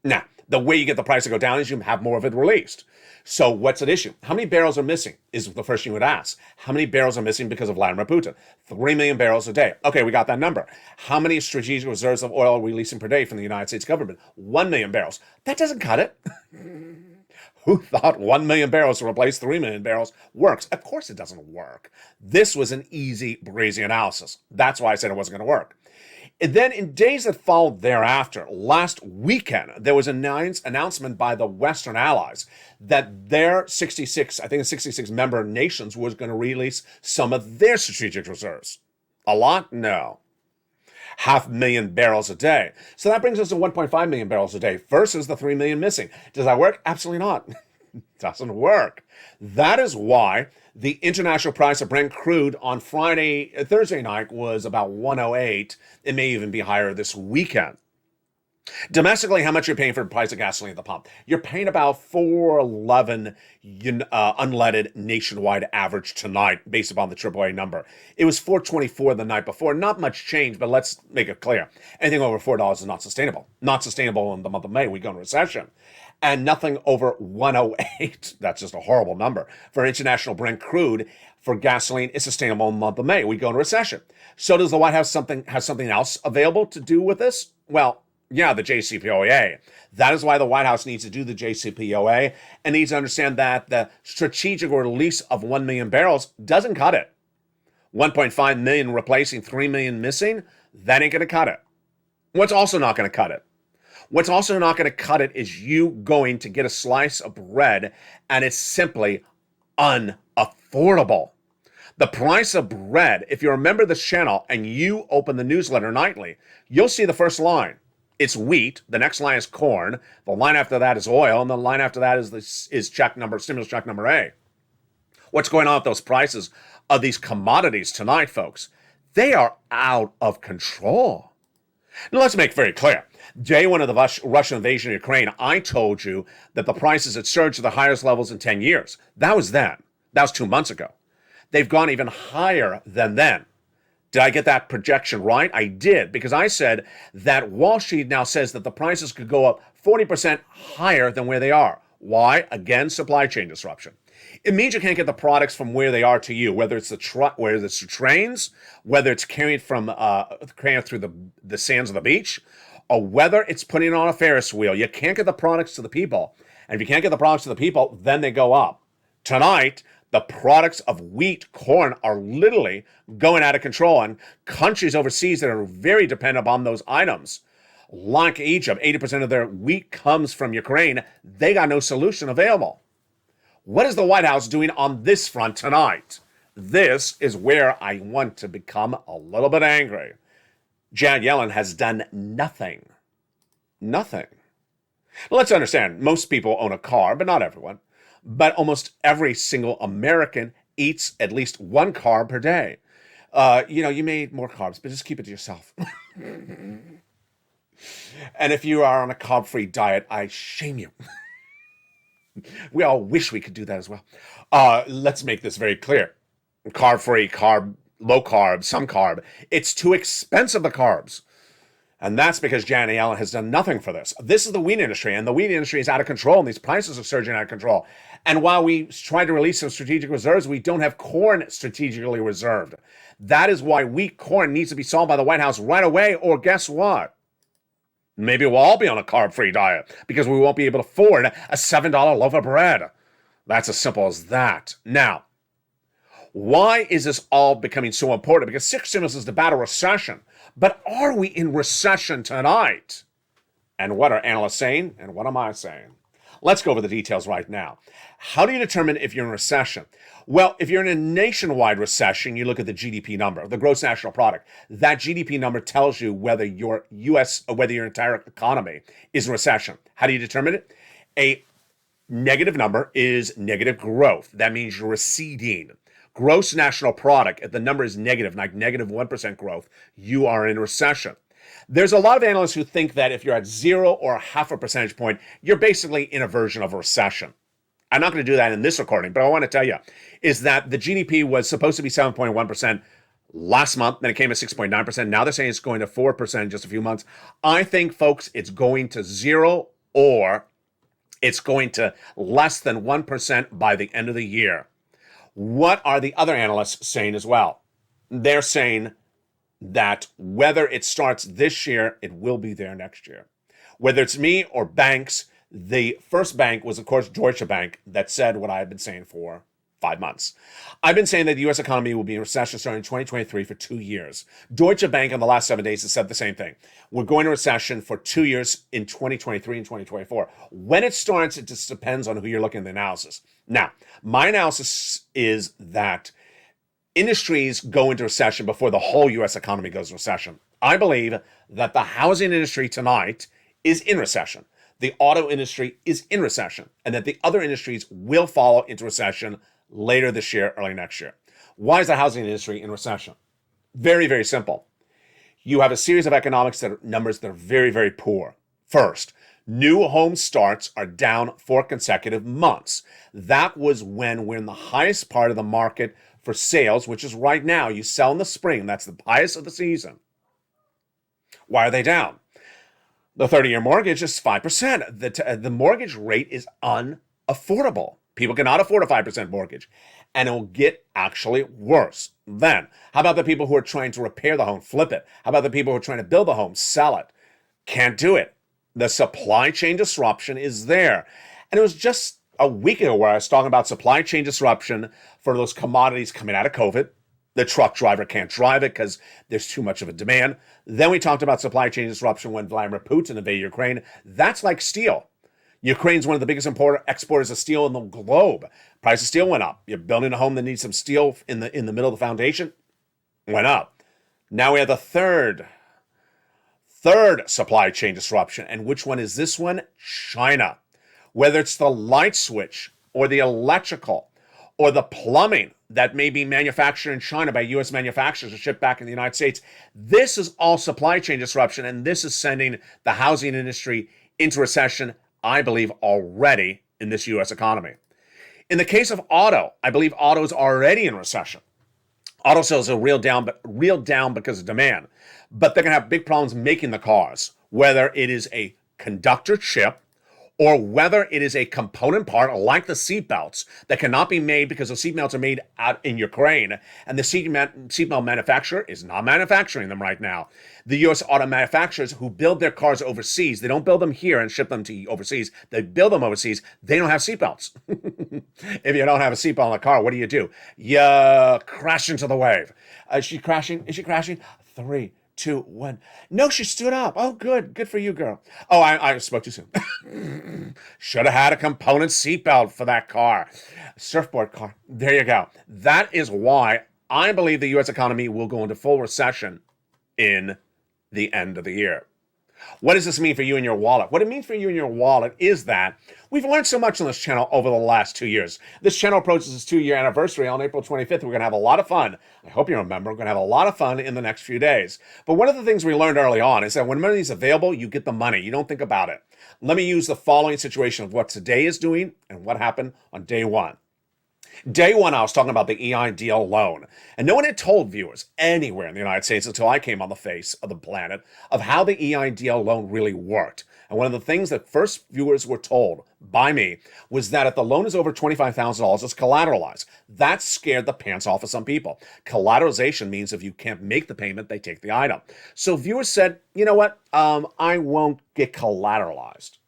Now, The way you get the price to go down is you have more of it released. So what's at issue? How many barrels are missing is the first thing you would ask. How many barrels are missing because of Vladimir Putin? 3 million barrels a day. Okay, we got that number. How many strategic reserves of oil are we releasing per day from the United States government? 1 million barrels. That doesn't cut it. Who thought 1 million barrels to replace 3 million barrels works? Of course it doesn't work. This was an easy, breezy analysis. That's why I said it wasn't going to work. And then in days that followed thereafter, last weekend, there was an announcement by the Western allies that their 66 member nations was going to release some of their strategic reserves. A lot? No. 500,000 barrels a day. So that brings us to 1.5 million barrels a day versus the 3 million missing. Does that work? Absolutely not. Doesn't work. That is why the international price of Brent crude on Thursday night was about 108. It may even be higher this weekend. Domestically, how much you're paying for the price of gasoline at the pump? You're paying about $4.11 unleaded nationwide average tonight, based upon the AAA number. It was $4.24 the night before. Not much change, but let's make it clear. Anything over $4 is not sustainable. Not sustainable in the month of May. We go into recession. And nothing over 108, that's just a horrible number, for international Brent crude for gasoline is sustainable in the month of May. We go into recession. So does the White House have something else available to do with this? Well, yeah, the JCPOA. That is why the White House needs to do the JCPOA and needs to understand that the strategic release of 1 million barrels doesn't cut it. 1.5 million replacing 3 million missing, that ain't going to cut it. What's also not going to cut it? What's also not going to cut it is you going to get a slice of bread, and it's simply unaffordable. The price of bread, if you remember this channel and you open the newsletter nightly, you'll see the first line. It's wheat. The next line is corn. The line after that is oil. And the line after that is stimulus check number A. What's going on with those prices of these commodities tonight, folks? They are out of control. Now, let's make very clear. Day one of the Russian invasion of Ukraine, I told you that the prices had surged to the highest levels in 10 years. That was then. That was 2 months ago. They've gone even higher than then. Did I get that projection right? I did, because I said that Wall Street now says that the prices could go up 40% higher than where they are. Why? Again, supply chain disruption. It means you can't get the products from where they are to you, whether it's the truck, whether it's the trains, whether it's carried through the sands of the beach, or whether it's putting it on a Ferris wheel. You can't get the products to the people. And if you can't get the products to the people, then they go up. Tonight, the products of wheat, corn are literally going out of control. And countries overseas that are very dependent upon those items, like Egypt, 80% of their wheat comes from Ukraine. They got no solution available. What is the White House doing on this front tonight? This is where I want to become a little bit angry. Janet Yellen has done nothing. Nothing. Let's understand, most people own a car, but not everyone. But almost every single American eats at least one carb per day. You may eat more carbs, but just keep it to yourself. And if you are on a carb-free diet, I shame you. We all wish we could do that as well. Let's make this very clear. Carb-free, low carb, some carb. It's too expensive, the carbs. And that's because Janet Yellen has done nothing for this. This is the wheat industry, and the wheat industry is out of control, and these prices are surging out of control. And while we try to release some strategic reserves, we don't have corn strategically reserved. That is why wheat corn needs to be solved by the White House right away, or guess what? Maybe we'll all be on a carb-free diet because we won't be able to afford a $7 loaf of bread. That's as simple as that. Now, why is this all becoming so important? Because 6 stimulus is to battle recession. But are we in recession tonight? And what are analysts saying? And what am I saying? Let's go over the details right now. How do you determine if you're in recession? Well, if you're in a nationwide recession, you look at the GDP number, the gross national product. That GDP number tells you whether your U.S. or whether your entire economy is in recession. How do you determine it? A negative number is negative growth. That means you're receding. Gross national product, if the number is negative, like negative 1% growth, you are in recession. There's a lot of analysts who think that if you're at 0 or half a percentage point, you're basically in a version of a recession. I'm not going to do that in this recording, but I want to tell you is that the GDP was supposed to be 7.1% last month, then it came at 6.9%. Now they're saying it's going to 4% in just a few months. I think, folks, it's going to 0 or it's going to less than 1% by the end of the year. What are the other analysts saying as well? They're saying that whether it starts this year, it will be there next year. Whether it's me or banks, the first bank was, of course, Deutsche Bank, that said what I've been saying for 5 months. I've been saying that the U.S. economy will be in recession starting in 2023 for 2 years. Deutsche Bank in the last 7 days has said the same thing. We're going to recession for 2 years in 2023 and 2024. When it starts, it just depends on who you're looking at the analysis. Now, my analysis is that industries go into recession before the whole U.S. economy goes into recession. I believe that the housing industry tonight is in recession. The auto industry is in recession, and that the other industries will follow into recession later this year, early next year. Why is the housing industry in recession? Very, very simple. You have a series of economics numbers that are very, very poor. First, new home starts are down 4 consecutive months. That was when we're in the highest part of the market for sales, which is right now. You sell in the spring. That's the highest of the season. Why are they down? The 30-year mortgage is 5%. The mortgage rate is unaffordable. People cannot afford a 5% mortgage, and it will get actually worse. Then, how about the people who are trying to repair the home, flip it? How about the people who are trying to build the home, sell it? Can't do it. The supply chain disruption is there. And it was just a week ago where I was talking about supply chain disruption for those commodities coming out of COVID. The truck driver can't drive it because there's too much of a demand. Then we talked about supply chain disruption when Vladimir Putin invaded Ukraine. That's like steel. Ukraine's one of the biggest exporters of steel in the globe. Price of steel went up. You're building a home that needs some steel in the middle of the foundation, went up. Now we have the third supply chain disruption. And which one is this one? China. Whether it's the light switch or the electrical or the plumbing that may be manufactured in China by U.S. manufacturers and shipped back in the United States, this is all supply chain disruption, and this is sending the housing industry into recession, I believe, already in this U.S. economy. In the case of auto, I believe auto is already in recession. Auto sales are real down because of demand, but they're going to have big problems making the cars, whether it is a conductor chip or whether it is a component part like the seatbelts that cannot be made because the seatbelts are made out in Ukraine, and the seatbelt manufacturer is not manufacturing them right now. The U.S. auto manufacturers who build their cars overseas, they don't build them here and ship them to overseas. They build them overseas. They don't have seatbelts. If you don't have a seatbelt in the car, what do? You crash into the wave. Is she crashing? 3, 2, 1. No, she stood up. Oh, good. Good for you, girl. Oh, I spoke too soon. Should have had a component seatbelt for that car. Surfboard car. There you go. That is why I believe the U.S. economy will go into full recession in the end of the year. What does this mean for you and your wallet? What it means for you and your wallet is that we've learned so much on this channel over the last 2 years. This channel approaches its 2-year anniversary on April 25th. We're going to have a lot of fun. I hope you remember. We're going to have a lot of fun in the next few days. But one of the things we learned early on is that when money is available, you get the money. You don't think about it. Let me use the following situation of what today is doing and what happened on day one. Day one, I was talking about the EIDL loan, and no one had told viewers anywhere in the United States until I came on the face of the planet of how the EIDL loan really worked. And one of the things that first viewers were told by me was that if the loan is over $25,000, it's collateralized. That scared the pants off of some people. Collateralization means if you can't make the payment, they take the item. So viewers said, you know what, I won't get collateralized.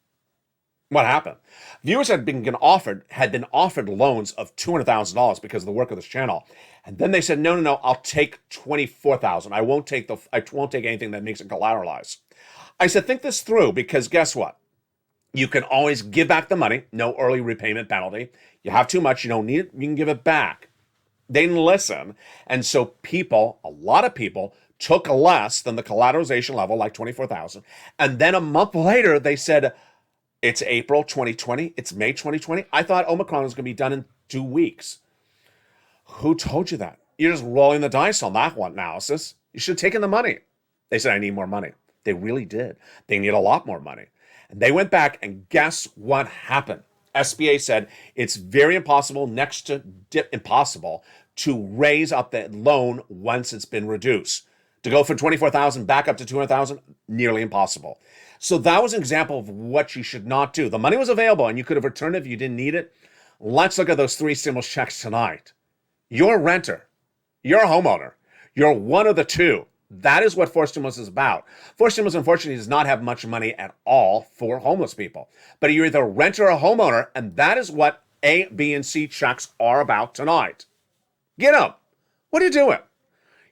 What happened? Viewers had been offered loans of $200,000 because of the work of this channel, and then they said, no, I'll take $24,000. I won't take anything that makes it collateralized. I said, think this through, because guess what? You can always give back the money, no early repayment penalty. You have too much, you don't need it, you can give it back. They didn't listen, and so a lot of people took less than the collateralization level, like $24,000, and then a month later they said, it's April 2020. It's May 2020. I thought Omicron was going to be done in 2 weeks. Who told you that? You're just rolling the dice on that one analysis. You should have taken the money. They said, I need more money. They really did. They need a lot more money. And they went back, and guess what happened? SBA said it's very impossible, next to impossible, to raise up that loan once it's been reduced. To go from 24,000 back up to 200,000, nearly impossible. So that was an example of what you should not do. The money was available and you could have returned it if you didn't need it. Let's look at those 3 stimulus checks tonight. You're a renter. You're a homeowner. You're one of the two. That is what forced stimulus is about. Forced stimulus, unfortunately, does not have much money at all for homeless people. But you're either a renter or a homeowner, and that is what A, B, and C checks are about tonight. Get them. What are you doing?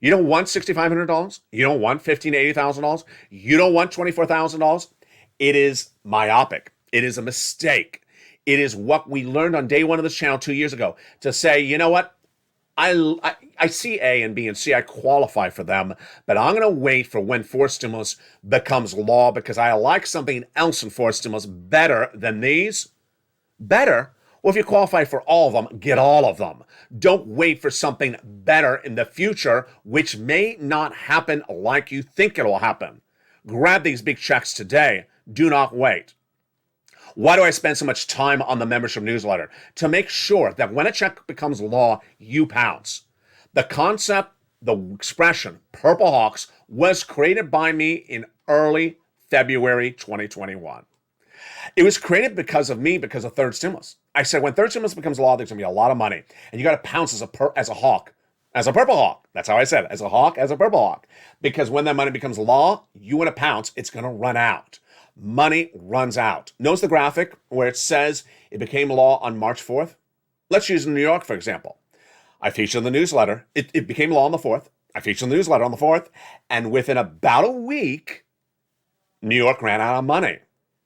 You don't want $6,500? You don't want $15,000 to $80,000? You don't want $24,000? It is myopic. It is a mistake. It is what we learned on day one of this channel 2 years ago to say, you know what? I see A and B and C. I qualify for them, but I'm going to wait for when forced stimulus becomes law because I like something else in forced stimulus better than these. Better? Well, if you qualify for all of them, get all of them. Don't wait for something better in the future, which may not happen like you think it will happen. Grab these big checks today. Do not wait. Why do I spend so much time on the membership newsletter? To make sure that when a check becomes law, you pounce. The concept, the expression, Purple Hawks, was created by me in early February 2021. It was created because of me, because of third stimulus. I said, when third stimulus becomes law, there's going to be a lot of money. And you got to pounce as a hawk, as a purple hawk. That's how I said it, as a hawk, as a purple hawk. Because when that money becomes law, you want to pounce, it's going to run out. Money runs out. Notice the graphic where it says it became law on March 4th? Let's use New York, for example. I featured in the newsletter. It became law on the 4th. I featured in the newsletter on the 4th. And within about a week, New York ran out of money.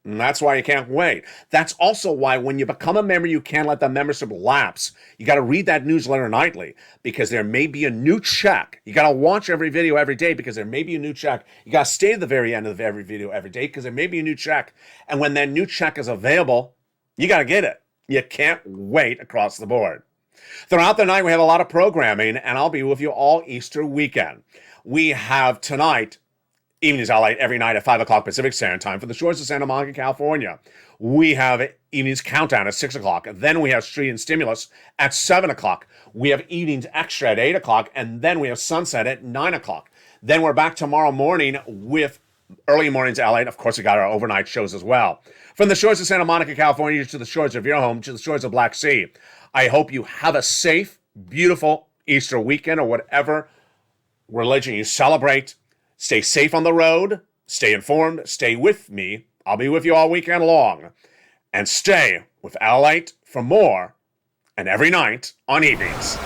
And that's why you can't wait. That's also why when you become a member, you can't let the membership lapse. You got to read that newsletter nightly because there may be a new check. You got to watch every video every day because there may be a new check. You got to stay to the very end of every video every day because there may be a new check. And when that new check is available, you got to get it. You can't wait across the board. Throughout the night, we have a lot of programming, and I'll be with you all Easter weekend. We have tonight, Evenings LALATE every night at 5 o'clock Pacific Standard Time for the shores of Santa Monica, California. We have Evenings Countdown at 6 o'clock. Then we have Street and Stimulus at 7 o'clock. We have Evenings Extra at 8 o'clock. And then we have Sunset at 9 o'clock. Then we're back tomorrow morning with Early Mornings LALATE. Of course, we got our overnight shows as well. From the shores of Santa Monica, California, to the shores of your home, to the shores of Black Sea. I hope you have a safe, beautiful Easter weekend or whatever religion you celebrate. Stay safe on the road, stay informed, stay with me. I'll be with you all weekend long. And stay with LALATE for more, and every night on Evenings.